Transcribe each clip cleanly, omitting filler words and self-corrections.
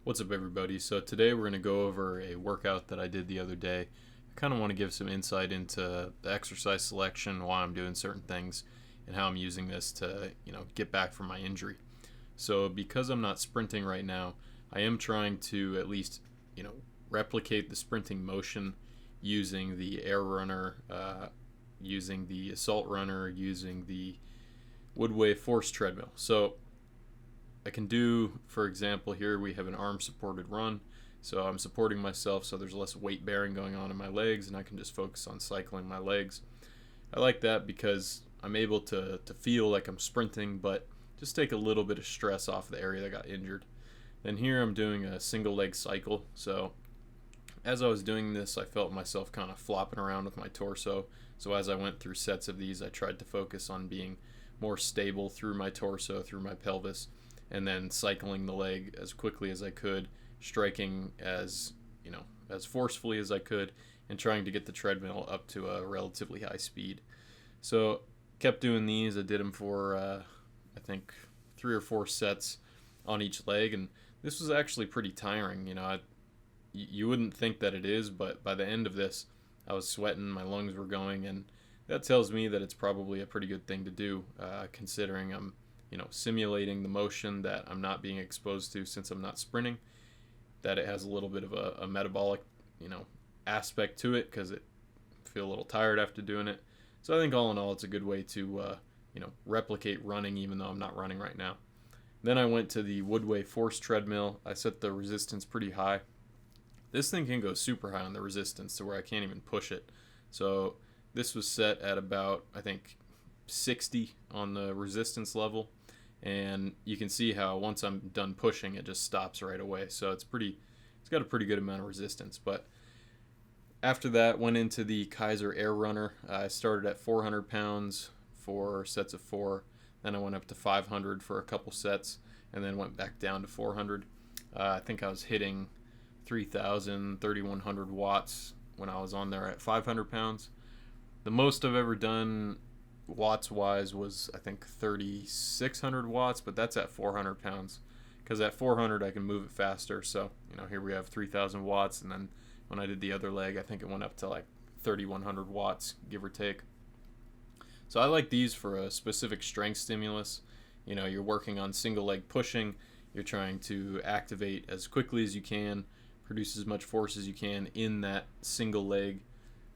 What's up, everybody? So today we're going to go over a workout that I did the other day. I kind of want to give some insight into the exercise selection, why I'm doing certain things, and how I'm using this to, get back from my injury. So because I'm not sprinting right now, I am trying to at least, replicate the sprinting motion using the air runner, using the assault runner, using the Woodway force treadmill. So I can do, for example, here we have an arm supported run. So I'm supporting myself so there's less weight bearing going on in my legs and I can just focus on cycling my legs. I like that because I'm able to feel like I'm sprinting, but just take a little bit of stress off the area that got injured. Then here I'm doing a single leg cycle. So as I was doing this, I felt myself kind of flopping around with my torso. So as I went through sets of these, I tried to focus on being more stable through my torso, through my pelvis, and then cycling the leg as quickly as I could, striking as forcefully as I could, and trying to get the treadmill up to a relatively high speed. So kept doing these. I did them for I think 3 or 4 sets on each leg, and this was actually pretty tiring. You wouldn't think that it is, but by the end of this, I was sweating, my lungs were going, and that tells me that it's probably a pretty good thing to do, considering I'm simulating the motion that I'm not being exposed to since I'm not sprinting, that it has a little bit of a metabolic, aspect to it because it feel a little tired after doing it. So I think all in all, it's a good way to, replicate running even though I'm not running right now. Then I went to the Woodway force treadmill. I set the resistance pretty high. This thing can go super high on the resistance to where I can't even push it. So this was set at about, I think, 60 on the resistance level, and you can see how once I'm done pushing it just stops right away. So it's got a pretty good amount of resistance. But after that, went into the Kaiser air runner. I started at 400 pounds for sets of 4, then I went up to 500 for a couple sets, and then went back down to 400. I think I was hitting 3,000 3,100 watts when I was on there at 500 pounds. The most I've ever done watts wise was, I think, 3,600 watts, but that's at 400 pounds because at 400 I can move it faster. So here we have 3,000 watts, and then when I did the other leg, I think it went up to like 3,100 watts, give or take. So I like these for a specific strength stimulus. You're working on single leg pushing, you're trying to activate as quickly as you can, produce as much force as you can in that single leg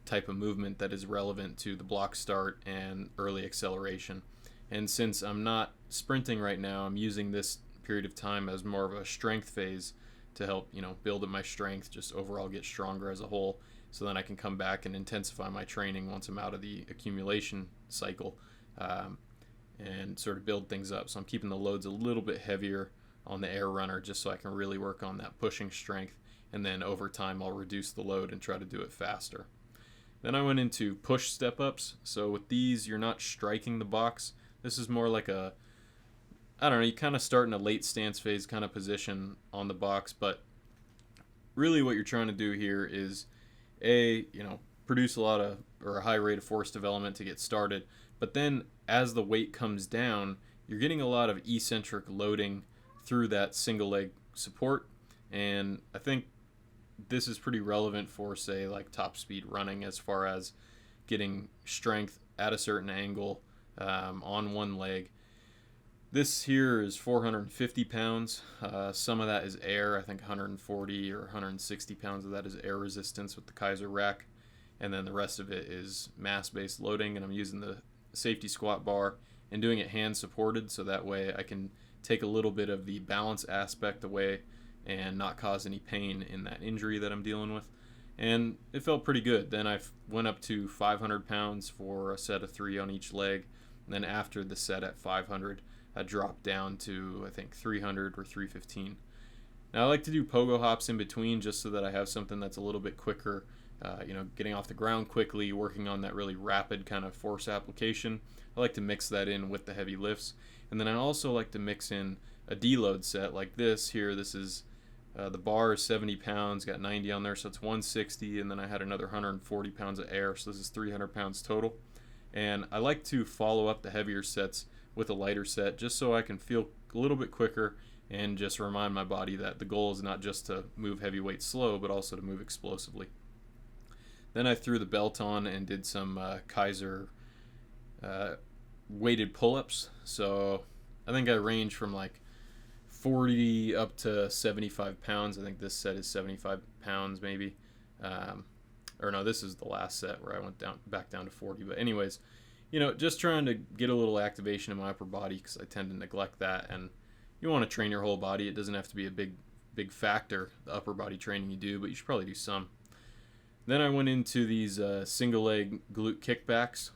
type of movement that is relevant to the block start and early acceleration. And since I'm not sprinting right now, I'm using this period of time as more of a strength phase to help, build up my strength, just overall get stronger as a whole, so then I can come back and intensify my training once I'm out of the accumulation cycle, and sort of build things up. So I'm keeping the loads a little bit heavier on the air runner just so I can really work on that pushing strength, and then over time I'll reduce the load and try to do it faster. Then I went into push step-ups. So with these, you're not striking the box. This is more like you kind of start in a late stance phase kind of position on the box, but really what you're trying to do here is, produce a high rate of force development to get started, but then as the weight comes down, you're getting a lot of eccentric loading through that single leg support, and I think this is pretty relevant for, say, like top speed running, as far as getting strength at a certain angle on one leg. This here is 450 pounds. Some of that is air. I think 140 or 160 pounds of that is air resistance with the Kaiser rack. And then the rest of it is mass-based loading. And I'm using the safety squat bar and doing it hand supported, so that way I can take a little bit of the balance aspect away and not cause any pain in that injury that I'm dealing with. And it felt pretty good. Then I went up to 500 pounds for a set of 3 on each leg. And then after the set at 500, I dropped down to, I think, 300 or 315. Now I like to do pogo hops in between just so that I have something that's a little bit quicker, getting off the ground quickly, working on that really rapid kind of force application. I like to mix that in with the heavy lifts. And then I also like to mix in a deload set like this here. This is the bar is 70 pounds, got 90 on there, so it's 160, and then I had another 140 pounds of air, so this is 300 pounds total. And I like to follow up the heavier sets with a lighter set just so I can feel a little bit quicker and just remind my body that the goal is not just to move heavy weight slow, but also to move explosively. Then I threw the belt on and did some Kaiser weighted pull-ups. So I think I range from like 40 up to 75 pounds. I think this set is 75 pounds maybe. Or no, this is the last set where I went back down to 40. But anyways, just trying to get a little activation in my upper body, because I tend to neglect that. And you want to train your whole body. It doesn't have to be a big factor, the upper body training you do, but you should probably do some. Then I went into these single leg glute kickbacks.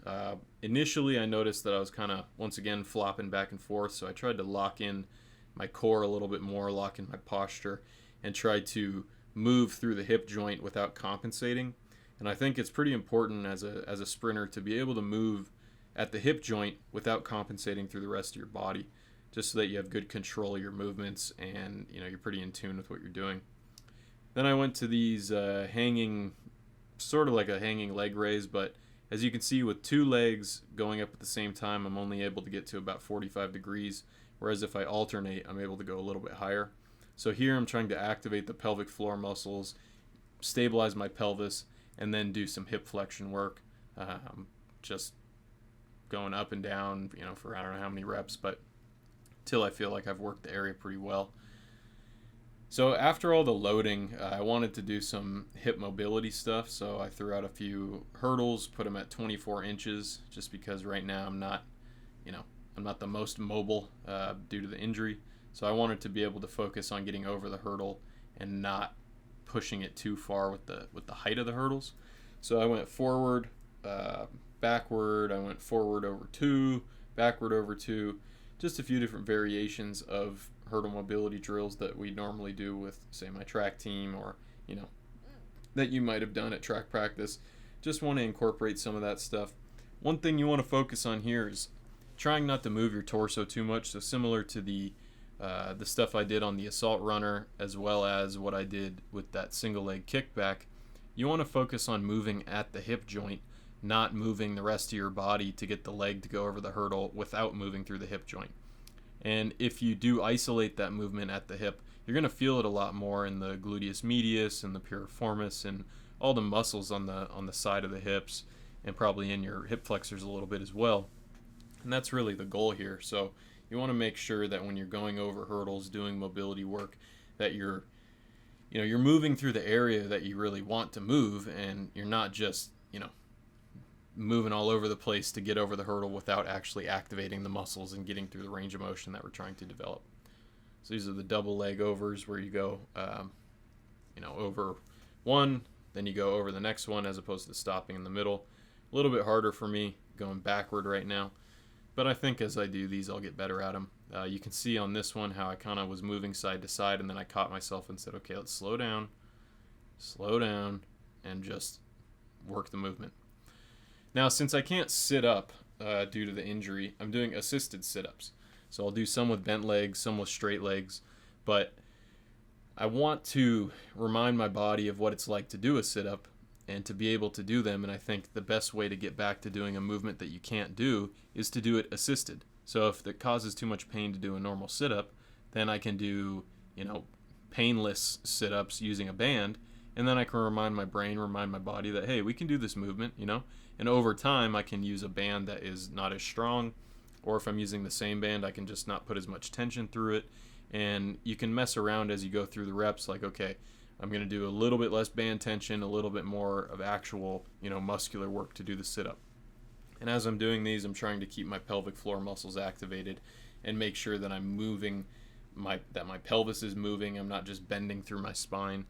Initially, I noticed that I was kind of, once again, flopping back and forth, so I tried to lock in my core a little bit more, lock in my posture, and try to move through the hip joint without compensating. And I think it's pretty important as a sprinter to be able to move at the hip joint without compensating through the rest of your body, just so that you have good control of your movements and you're pretty in tune with what you're doing. Then I went to these sort of like a hanging leg raise, but as you can see, with two legs going up at the same time, I'm only able to get to about 45 degrees, whereas if I alternate, I'm able to go a little bit higher. So here I'm trying to activate the pelvic floor muscles, stabilize my pelvis, and then do some hip flexion work, just going up and down, for I don't know how many reps, but till I feel like I've worked the area pretty well. So after all the loading, I wanted to do some hip mobility stuff, so I threw out a few hurdles, put them at 24 inches, just because right now I'm not the most mobile due to the injury. So I wanted to be able to focus on getting over the hurdle and not pushing it too far with the height of the hurdles. So I went forward, backward, I went forward over 2, backward over 2, just a few different variations of hurdle mobility drills that we normally do with, say, my track team, or that you might have done at track practice. Just want to incorporate some of that stuff. One thing you want to focus on here is trying not to move your torso too much. So similar to the stuff I did on the assault runner, as well as what I did with that single leg kickback, you want to focus on moving at the hip joint, not moving the rest of your body to get the leg to go over the hurdle without moving through the hip joint. And if you do isolate that movement at the hip, you're going to feel it a lot more in the gluteus medius and the piriformis and all the muscles on the side of the hips, and probably in your hip flexors a little bit as well. And that's really the goal here. So you want to make sure that when you're going over hurdles, doing mobility work, that you're moving through the area that you really want to move, and you're not just moving all over the place to get over the hurdle without actually activating the muscles and getting through the range of motion that we're trying to develop. So these are the double leg overs, where you go over one, then you go over the next one, as opposed to stopping in the middle. A little bit harder for me going backward right now, but I think as I do these, I'll get better at them. You can see on this one how I kind of was moving side to side, and then I caught myself and said, okay, let's slow down, and just work the movement. Now, since I can't sit up due to the injury, I'm doing assisted sit-ups. So I'll do some with bent legs, some with straight legs, but I want to remind my body of what it's like to do a sit-up and to be able to do them. And I think the best way to get back to doing a movement that you can't do is to do it assisted. So if it causes too much pain to do a normal sit-up, then I can do, painless sit-ups using a band, and then I can remind my body that, hey, we can do this movement, and over time I can use a band that is not as strong, or if I'm using the same band, I can just not put as much tension through it. And you can mess around as you go through the reps, like, okay, I'm going to do a little bit less band tension, a little bit more of actual, muscular work to do the sit-up. And as I'm doing these, I'm trying to keep my pelvic floor muscles activated and make sure that I'm moving, that my pelvis is moving. I'm not just bending through my spine.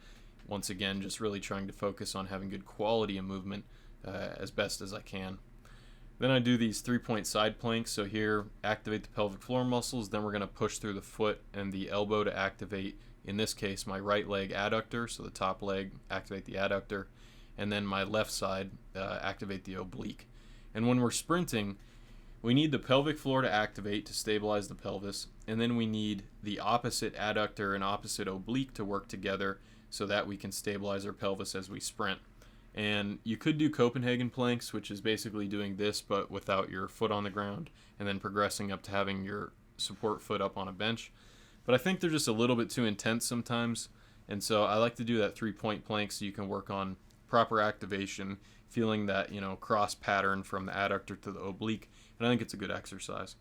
Once again, just really trying to focus on having good quality of movement as best as I can. Then I do these 3-point side planks. So here, activate the pelvic floor muscles. Then we're going to push through the foot and the elbow to activate, in this case, my right leg adductor. So the top leg, activate the adductor. And then my left side, activate the oblique. And when we're sprinting, we need the pelvic floor to activate to stabilize the pelvis. And then we need the opposite adductor and opposite oblique to work together so that we can stabilize our pelvis as we sprint. And you could do Copenhagen planks, which is basically doing this but without your foot on the ground, and then progressing up to having your support foot up on a bench. but I think they're just a little bit too intense sometimes. And so I like to do that 3-point plank so you can work on proper activation, feeling that, cross pattern from the adductor to the oblique. And I think it's a good exercise.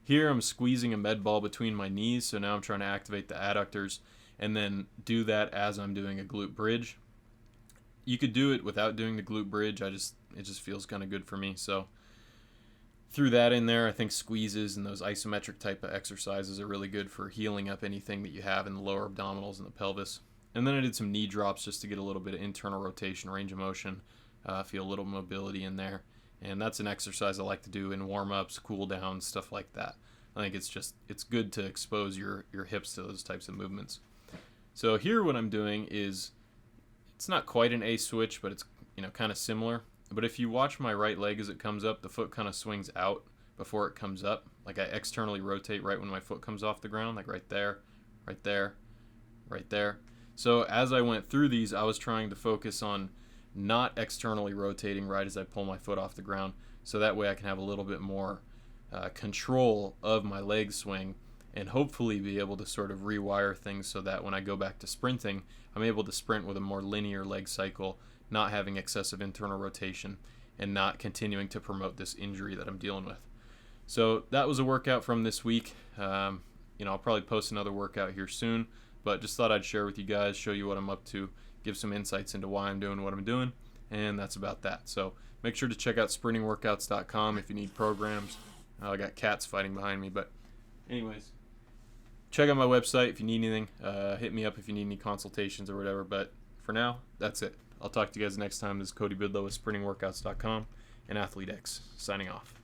Here I'm squeezing a med ball between my knees, so now I'm trying to activate the adductors and then do that as I'm doing a glute bridge. You could do it without doing the glute bridge. It just feels kind of good for me. So threw that in there. I think squeezes and those isometric type of exercises are really good for healing up anything that you have in the lower abdominals and the pelvis. And then I did some knee drops just to get a little bit of internal rotation, range of motion, feel a little mobility in there. And that's an exercise I like to do in warm-ups, cool downs, stuff like that. I think it's good to expose your hips to those types of movements. So here what I'm doing is, it's not quite an A switch, but it's kind of similar. But if you watch my right leg as it comes up, the foot kind of swings out before it comes up. Like I externally rotate right when my foot comes off the ground, like right there, right there, right there. So as I went through these, I was trying to focus on not externally rotating right as I pull my foot off the ground, so that way I can have a little bit more control of my leg swing and hopefully be able to sort of rewire things so that when I go back to sprinting, I'm able to sprint with a more linear leg cycle, not having excessive internal rotation and not continuing to promote this injury that I'm dealing with. So that was a workout from this week. I'll probably post another workout here soon, but just thought I'd share with you guys, show you what I'm up to, give some insights into why I'm doing what I'm doing, and that's about that. So make sure to check out sprintingworkouts.com if you need programs. I got cats fighting behind me, but anyways, check out my website if you need anything. Hit me up if you need any consultations or whatever, but for now, that's it. I'll talk to you guys next time. This is Cody Bidlow with sprintingworkouts.com and ATHLETE.X signing off.